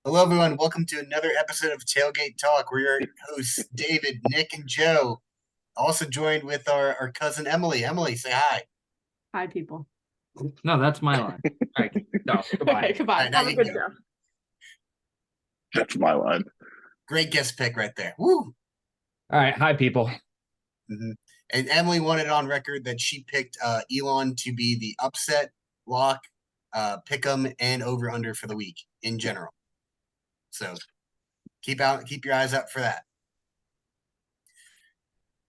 Hello, everyone. Welcome to another episode of Tailgate Talk. We're your hosts, David, Nick, and Joe. Also joined with our cousin Emily. Emily, say hi. Hi, people. No, that's my line. All right, no, goodbye. Okay, goodbye. All right, now Have a you good go. show. That's my line. Great guest pick right there. Woo! All right, hi, people. hmm And Emily wanted on record that she picked Elon to be the upset lock, pick 'em, and over under for the week in general. So keep your eyes out for that.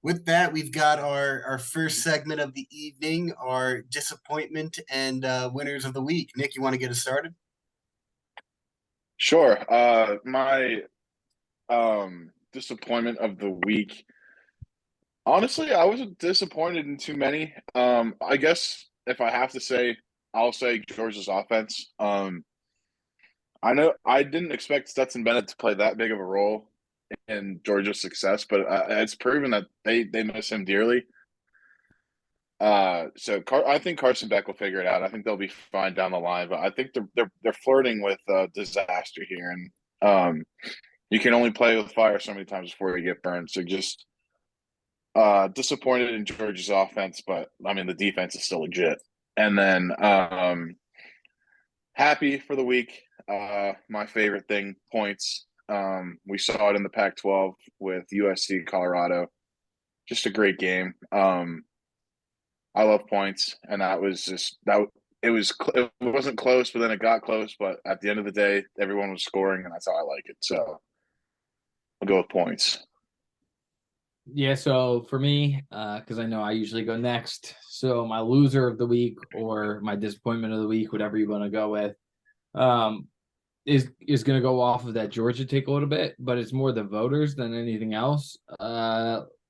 With that, we've got our first segment of the evening, our disappointment and winners of the week. Nick, you want to get us started? Sure. My disappointment of the week. Honestly, I wasn't disappointed in too many. I guess if I have to say, I'll say Georgia's offense. I know I didn't expect Stetson Bennett to play that big of a role in Georgia's success, but it's proven that they miss him dearly. I think Carson Beck will figure it out. I think they'll be fine down the line, but I think they're flirting with disaster here, and you can only play with fire so many times before you get burned. So just disappointed in Georgia's offense, but I mean the defense is still legit. And then happy for the week. My favorite thing, points. We saw it in the Pac-12 with USC Colorado. Just a great game. I love points, and that was just that. It wasn't close, but then it got close. But at the end of the day, everyone was scoring, and that's how I like it. So I'll go with points. Yeah, so for me, because I know I usually go next, so my loser of the week or my disappointment of the week, whatever you want to go with, um, is going to go off of that Georgia take a little bit, but it's more the voters than anything else.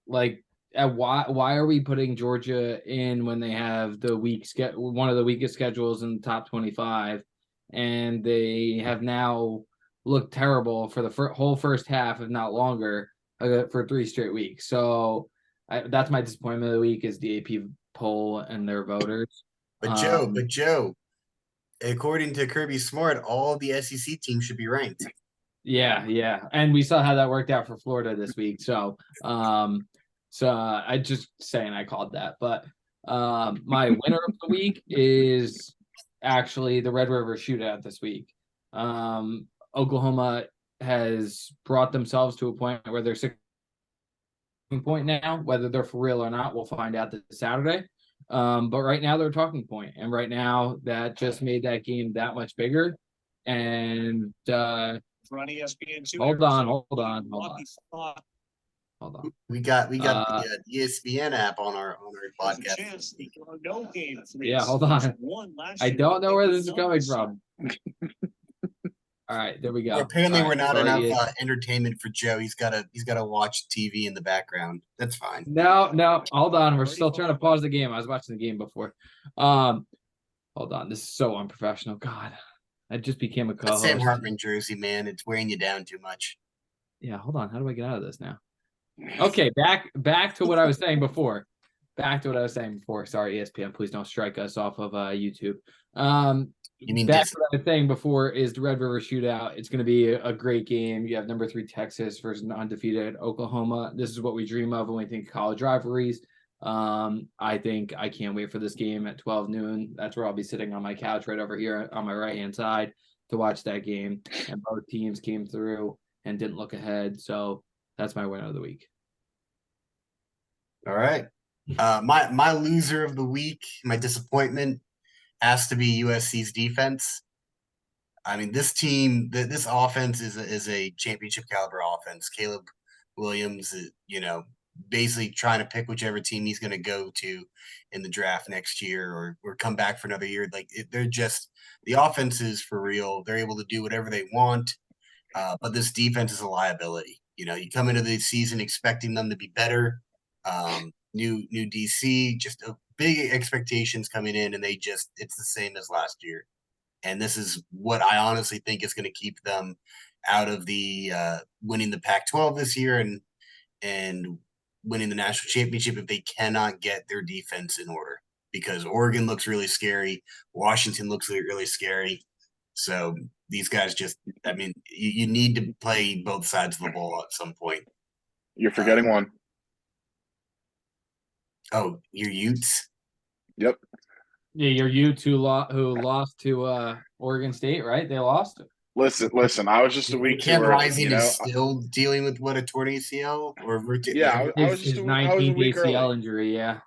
Like, why are we putting Georgia in when they have one of the weakest schedules in the top 25, and they have now looked terrible for the whole first half, if not longer, for 3 straight weeks. So that's my disappointment of the week is the AP poll and their voters. But Joe, according to Kirby Smart, all the SEC teams should be ranked. Yeah, and we saw how that worked out for Florida this week. So I just saying I called that, but my winner of the week is actually the Red River Shootout this week. Oklahoma has brought themselves to a point where they're 6 point now. Whether they're for real or not, we'll find out this Saturday. But right now they're a talking point, and right now that just made that game that much bigger. And hold on. We got the ESPN app on our podcast. Yeah, hold on. I don't know where this is coming from. All right, there we go. Well, apparently, we're not sorry, enough entertainment for Joe. He's got to watch TV in the background. That's fine. No, hold on. We're still trying to pause the game. I was watching the game before. Hold on. This is so unprofessional. God, I just became a co-host. Sam Hartman jersey, man. It's wearing you down too much. Yeah, hold on. How do I get out of this now? Okay, back to what I was saying before. Sorry, ESPN, please don't strike us off of YouTube. You mean back to what I was saying before is the Red River Shootout. It's going to be a great game. You have number 3 Texas versus undefeated Oklahoma. This is what we dream of when we think college rivalries. I can't wait for this game at 12 noon. That's where I'll be sitting on my couch right over here on my right-hand side to watch that game. And both teams came through and didn't look ahead. So that's my winner of the week. All right. My loser of the week, my disappointment has to be USC's defense. I mean, this team, this offense is a championship caliber offense. Caleb Williams, basically trying to pick whichever team he's going to go to in the draft next year or come back for another year. They're just the offense is for real. They're able to do whatever they want, but this defense is a liability. You come into the season expecting them to be better. New DC, just a big expectations coming in, and it's the same as last year. And this is what I honestly think is going to keep them out of the winning the Pac-12 this year and winning the national championship if they cannot get their defense in order. Because Oregon looks really scary, Washington looks really scary. So these guys just, I mean, you need to play both sides of the ball at some point. You're forgetting one. Oh, your Utes? Yep. Yeah, your Utes who lost to Oregon State, right? They lost. Listen. I was just a week too Cam early. Rising is still dealing with what, a torn ACL? Yeah, I was His just I was a 19th week ACL early. injury. Yeah,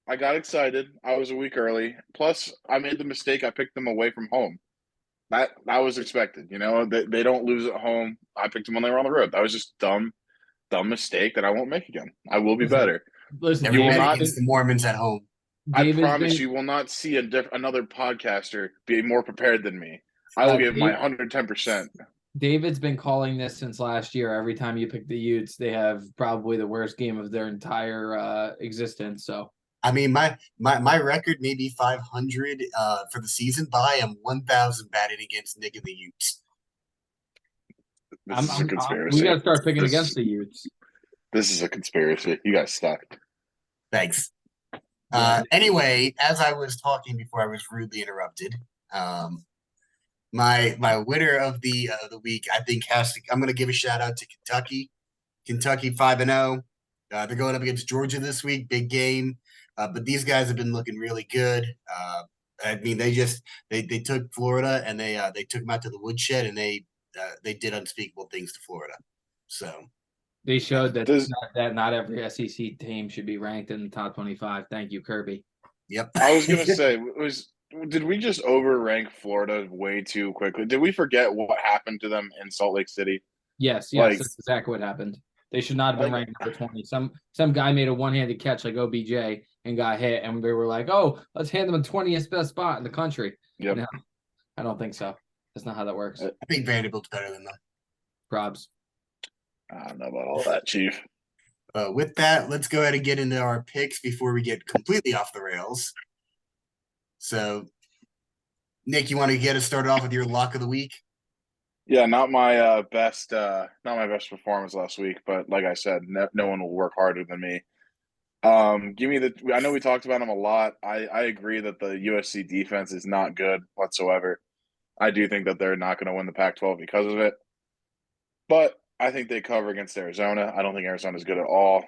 I got excited. I was a week early. Plus, I made the mistake. I picked them away from home. That was expected. They don't lose at home. I picked them when they were on the road. That was just dumb mistake that I won't make again. I will be better. listen, Never You will bet not. against the Mormons at home. I David's promise been you will not see another podcaster be more prepared than me. I will give my 110%. David's been calling this since last year. Every time you pick the Utes, they have probably the worst game of their entire existence. So I mean, my record may be 500 for the season, but I am 1,000 batted against Nick and the Utes. This is a we conspiracy. got to start picking against the Utes. This is a conspiracy. You guys suck. Thanks. Yeah. Anyway, as I was talking before, I was rudely interrupted. My winner of the week, I think, I'm going to give a shout out to Kentucky. Kentucky 5-0. They're going up against Georgia this week, big game. But these guys have been looking really good. I mean, they took Florida and they took them out to the woodshed, and they did unspeakable things to Florida. So They showed Does- that not every SEC team should be ranked in the top 25. Thank you, Kirby. yep. I was gonna say, did we just overrank Florida way too quickly? Did we forget what happened to them in Salt Lake City? Yes, Like- that's exactly what happened. They should not have been Like- ranked number 20. Some guy made a one-handed catch like OBJ and got hit, and they were like, "Oh, let's hand them a 20th best spot in the country." Yep. No, I don't think so. That's not how that works. I think Vanderbilt's better than them. Probs. I don't know about all that, Chief. With that, let's go ahead and get into our picks before we get completely off the rails. So, Nick, you want to get us started off with your lock of the week? Yeah, not my best performance last week, but like I said, no one will work harder than me. Give me I know we talked about them a lot. I agree that the USC defense is not good whatsoever. I do think that they're not going to win the Pac-12 because of it. But I think they cover against Arizona. I don't think Arizona's good at all.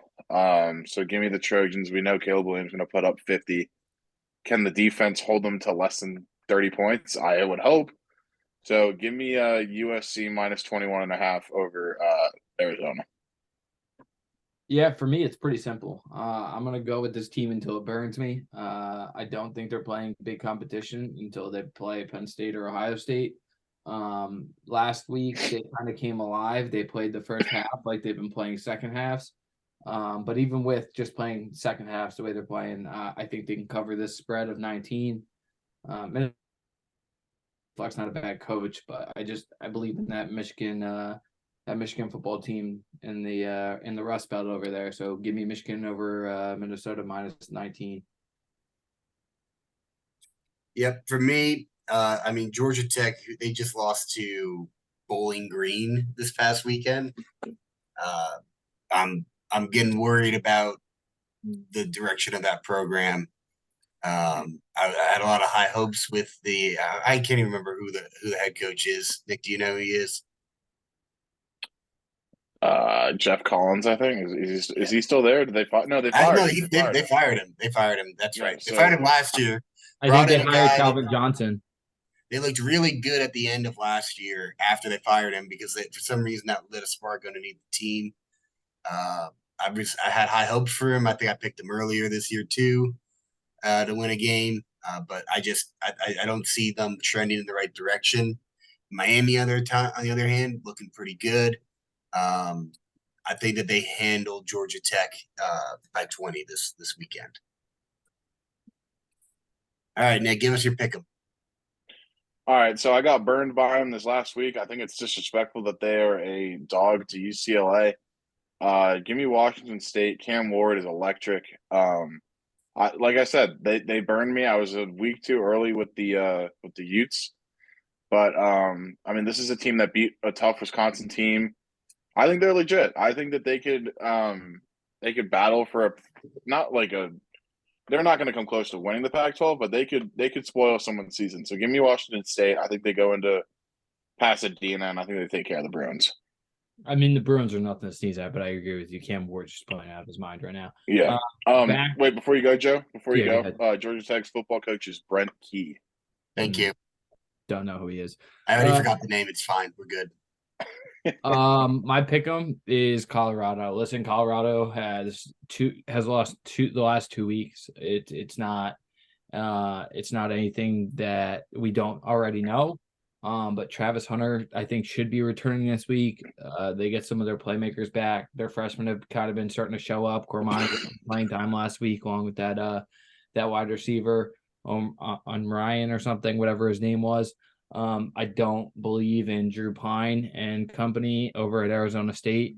So give me the Trojans. We know Caleb Williams is going to put up 50. Can the defense hold them to less than 30 points? I would hope. So give me USC minus 21.5 over Arizona. Yeah, for me, it's pretty simple. I'm going to go with this team until it burns me. I don't think they're playing big competition until they play Penn State or Ohio State. Last week, they kind of came alive. They played the first half like they've been playing second halves. But even with just playing second halves the way they're playing, I think they can cover this spread of 19. Fleck's not a bad coach, but I believe in that Michigan football team in the Rust Belt over there. So give me Michigan over Minnesota minus 19. Yep. For me, I mean, Georgia Tech, they just lost to Bowling Green this past weekend. I'm getting worried about the direction of that program. I had a lot of high hopes with I can't even remember who the head coach is. Nick, do you know who he is? Jeff Collins, I think. Is he still there? Did they fire? No, they I fired know him. they fired him. They fired him. That's Yeah, right. They so- fired him last year. I think they Brought in a hired guy Calvin Johnson. They looked really good at the end of last year after they fired him because for some reason that lit a spark underneath the team. I had high hopes for him. I think I picked him earlier this year too to win a game, but I don't see them trending in the right direction. Miami on the other hand, looking pretty good. I think that they handled Georgia Tech by 20 this weekend. All right, Nick, give us your pick 'em. All right, so I got burned by them this last week. I think it's disrespectful that they are a dog to UCLA. Give me Washington State. Cam Ward is electric. Like I said, they burned me. I was a week too early with the Utes, but I mean, this is a team that beat a tough Wisconsin team. I think they're legit. I think that they could battle for not like a. They're not going to come close to winning the Pac-12, but they could spoil someone's season. So give me Washington State. I think they go into Pasadena, and I think they take care of the Bruins. I mean, the Bruins are nothing to sneeze at, but I agree with you. Cam Ward's just playing out of his mind right now. Yeah. Back. Wait, before you go, Joe, before you Yeah, go go, ahead. Georgia Tech's football coach is Brent Key. Thank you. Don't know who he is. I already forgot the name. It's fine. We're good. My pick'em is Colorado. Listen, Colorado has lost the last 2 weeks. It's not anything that we don't already know. But Travis Hunter, I think, should be returning this week. They get some of their playmakers back. Their freshmen have kind of been starting to show up. Cormani playing time last week, along with that wide receiver on Ryan or something, whatever his name was. I don't believe in Drew Pine and company over at Arizona State.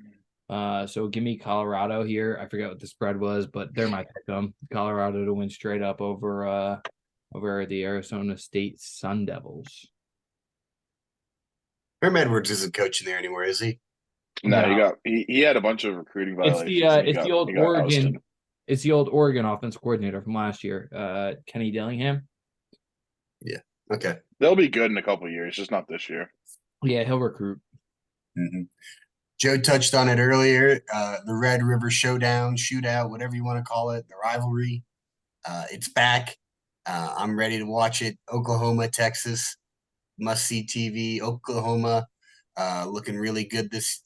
So give me Colorado here. I forget what the spread was, but they're my pick 'em. Colorado to win straight up over the Arizona State Sun Devils. Herm Edwards isn't coaching there anymore, is he? No, he had a bunch of recruiting violations. It's the old Oregon. Ousted. It's the old Oregon offense coordinator from last year, Kenny Dillingham. Yeah. Okay. They'll be good in a couple of years, just not this year. Yeah, he'll recruit. Mm-hmm. Joe touched on it earlier. The Red River Showdown, shootout, whatever you want to call it, the rivalry. It's back. I'm ready to watch it. Oklahoma, Texas, must-see TV. Oklahoma looking really good this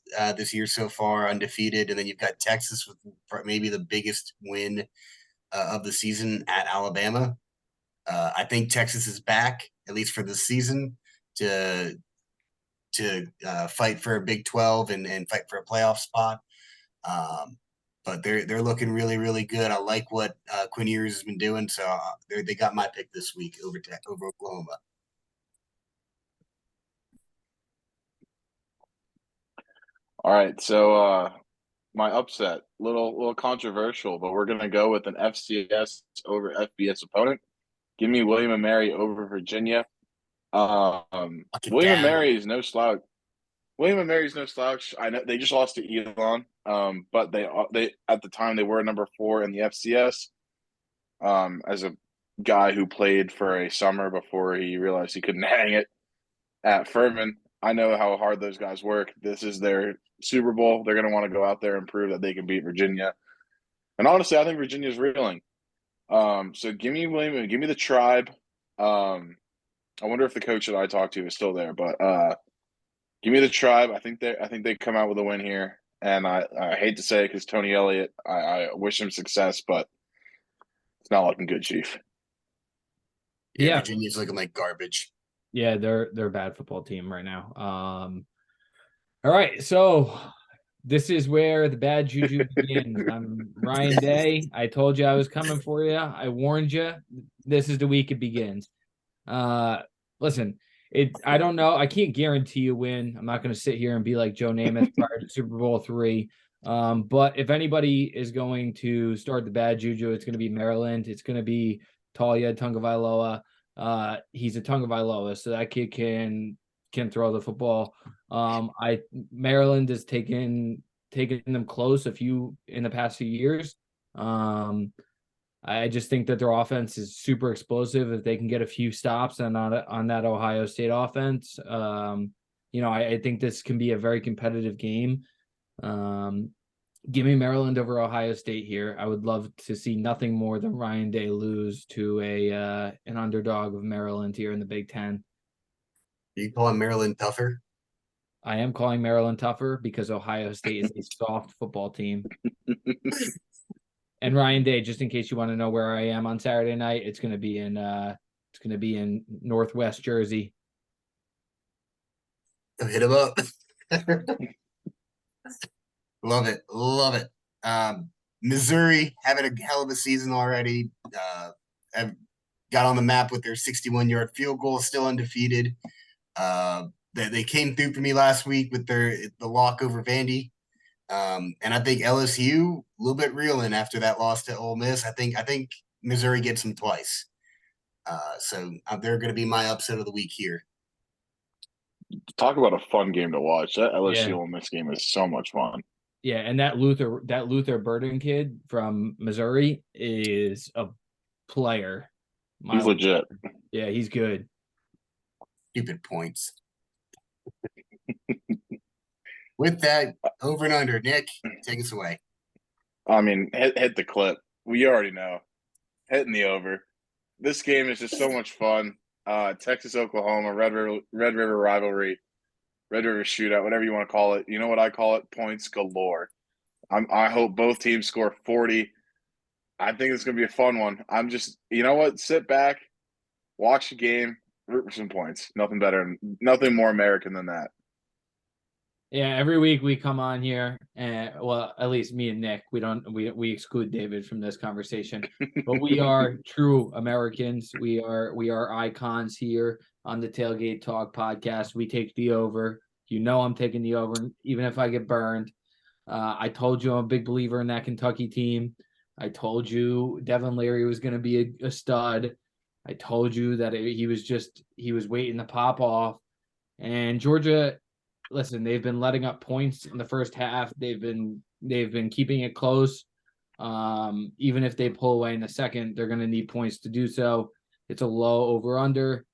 year so far, undefeated. And then you've got Texas with maybe the biggest win of the season at Alabama. I think Texas is back, at least for this season, to fight for a Big 12 and fight for a playoff spot. But they're looking really, really good. I like what Quinn Ewers has been doing, so they got my pick this week over Oklahoma. All right, so my upset, little controversial, but we're gonna go with an FCS over FBS opponent. Give me William and Mary over Virginia. William and Mary is no slouch. William and Mary's no slouch. I know they just lost to Elon, but they at the time they were number 4 in the FCS. As a guy who played for a summer before he realized he couldn't hang it at Furman, I know how hard those guys work. This is their Super Bowl. They're going to want to go out there and prove that they can beat Virginia. And honestly, I think Virginia's reeling. So give me William, give me the Tribe. I wonder if the coach that I talked to is still there, but give me the Tribe. I think they come out with a win here, and I hate to say it because Tony Elliott, I wish him success, but it's not looking good, Chief. Yeah, Virginia's looking like garbage. Yeah, they're a bad football team right now. All right, so this is where the bad juju begins. I'm Ryan Day. I told you I was coming for you. I warned you. This is the week it begins. Listen, I don't know. I can't guarantee you win. I'm not going to sit here and be like Joe Namath prior to Super Bowl III. But if anybody is going to start the bad juju, it's going to be Maryland. It's going to be Talia Tagovailoa. He's a Tagovailoa, so that kid can throw the football. Maryland has taken them close in the past few years. I just think that their offense is super explosive. If they can get a few stops on that Ohio State offense, I think this can be a very competitive game. Give me Maryland over Ohio State here. I would love to see nothing more than Ryan Day lose to an underdog of Maryland here in the Big Ten. Are you calling Maryland tougher? I am calling Maryland tougher because Ohio State is a soft football team. And Ryan Day, just in case you want to know where I am on Saturday night, it's going to be in Northwest Jersey. Hit him up. Love it. Missouri having a hell of a season already. Have got on the map with their 61-yard field goal, still undefeated. They came through for me last week with the lock over Vandy. And I think LSU a little bit reeling after that loss to Ole Miss. I think Missouri gets them twice. So they're going to be my upset of the week here. Talk about a fun game to watch. That LSU Ole Miss game is so much fun. Yeah, and that Luther Burden kid from Missouri is a player. He's legit. Yeah, he's good. Stupid points. With that, over and under, Nick, take us away. I mean, hit the clip. We already know. Hitting the over. This game is just so much fun. Texas, Oklahoma, Red River rivalry, Red River shootout, whatever you want to call it. You know what I call it? Points galore. I hope both teams score 40. I think it's going to be a fun one. I'm just, you know what? Sit back, watch the game, root for some points. Nothing better, nothing more American than that. Yeah, every week we come on here, and well, at least me and Nick, we exclude David from this conversation, but we are true Americans. We are icons here on the Tailgate Talk podcast. We take the over. You know I'm taking the over, even if I get burned. I told you I'm a big believer in that Kentucky team. I told you Devin Leary was going to be a stud. I told you that he was waiting to pop off, and Georgia. Listen, they've been letting up points in the first half. They've been keeping it close. Even if they pull away in the second, they're going to need points to do so. It's a low over under.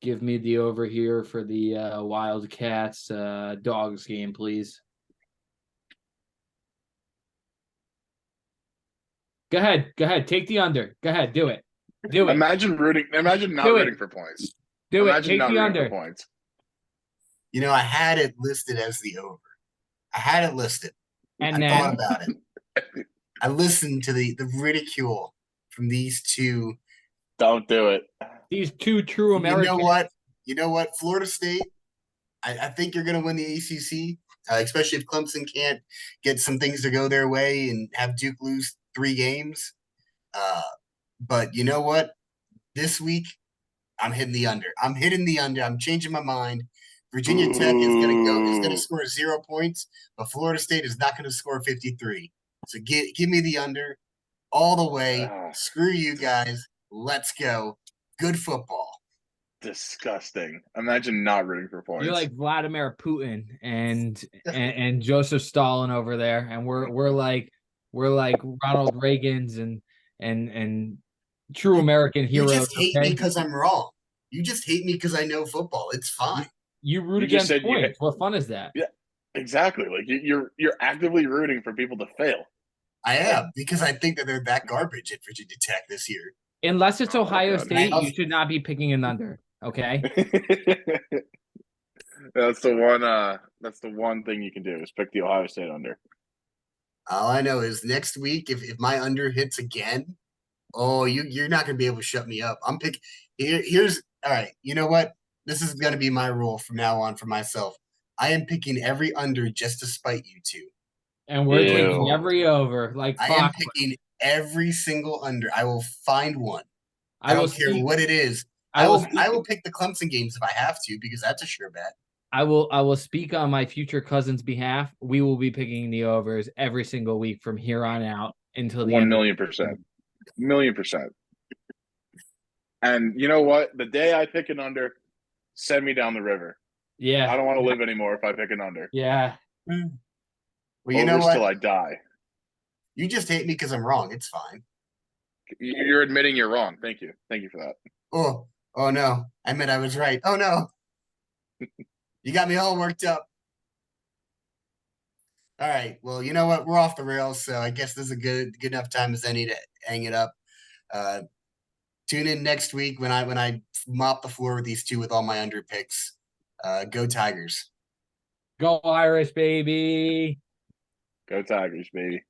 Give me the over here for the Wildcats Dogs game, please. Go ahead. Take the under. Go ahead. Do it. Imagine not rooting for points. Take the under. For points. You know, I had it listed as the over. I had it listed. And I thought about it. I listened to the ridicule from these two. Don't do it. These two true Americans. You know what? Florida State, I think you're going to win the ACC, especially if Clemson can't get some things to go their way and have Duke lose 3 games. But you know what? This week, I'm hitting the under. I'm changing my mind. Virginia Tech is going to score 0 points, but Florida State is not going to score 53. So give me the under all the way. Screw you guys. Let's go. Good football. Disgusting. Imagine not rooting for points. You're like Vladimir Putin and Joseph Stalin over there, and we're like Ronald Reagan's and true American heroes. You just hate me because I'm wrong. You just hate me because I know football. It's fine. You root against points. What fun is that? Yeah, exactly. Like you're actively rooting for people to fail. I am, because I think that they're that garbage at Virginia Tech this year. Unless it's Ohio State, you should not be picking an under. Okay. That's the one thing you can do is pick the Ohio State under. All I know is next week, if my under hits again, you're not going to be able to shut me up. I'm picking. Here's all right. You know what? This is going to be my rule from now on for myself. I am picking every under just to spite you two. And we're taking every over. Like I am picking every single under. I will find one. I don't care what it is. I will pick the Clemson games if I have to, because that's a sure bet. I will speak on my future cousin's behalf. We will be picking the overs every single week from here on out until the 1,000,000%. 1,000,000%. And you know what? The day I pick an under, send me down the river. Yeah. I don't want to live anymore if I pick an under. Yeah. Well, you know what? Till I die. You just hate me because I'm wrong. It's fine. You're admitting you're wrong. Thank you. Thank you for that. Oh no. I meant I was right. Oh no. You got me all worked up. All right. Well, you know what? We're off the rails, so I guess this is a good enough time as any to hang it up. Tune in next week when I mop the floor with these two with all my under picks. Go Tigers. Go Irish, baby. Go Tigers, baby.